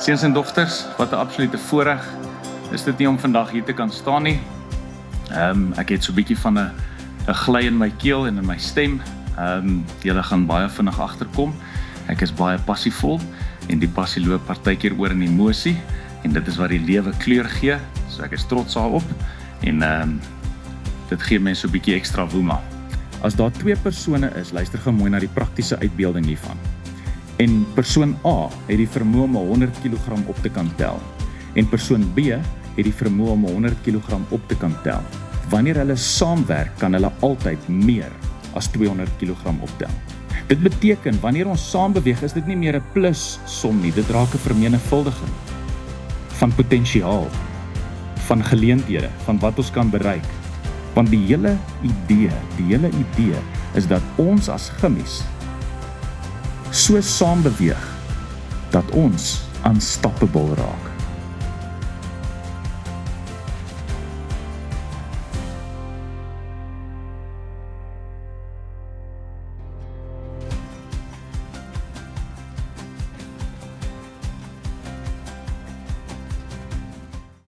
Seuns en dogters, wat 'n absolute voorreg is dit nie om vandag hier te kan staan nie. Ek het so 'n bietjie van 'n gly in my keel en in my stem. Julle gaan baie vinnig agterkom. Ek is baie passievol en die passie loop partykeer oor in emosie en dit is wat die lewe kleur gee. So ek is trots daarop en dit gee my so 'n bietjie ekstra woema. As daar twee persone is, luister gou mooi na die praktiese uitbeelding hiervan. En persoon A het die vermoë om 100 kg op te kan tel. En persoon B het die vermoë om 100 kg op te kan tel. Wanneer hulle saamwerk, kan hulle altyd meer as 200 kg optel. Dit beteken, wanneer ons saam beweeg, is dit nie meer 'n plus som nie, dit raak 'n vermenigvuldiging van potensiaal, van geleenthede, van wat ons kan bereik. Want die hele idee is dat ons as gimmies so saam beweeg, dat ons unstoppable raak.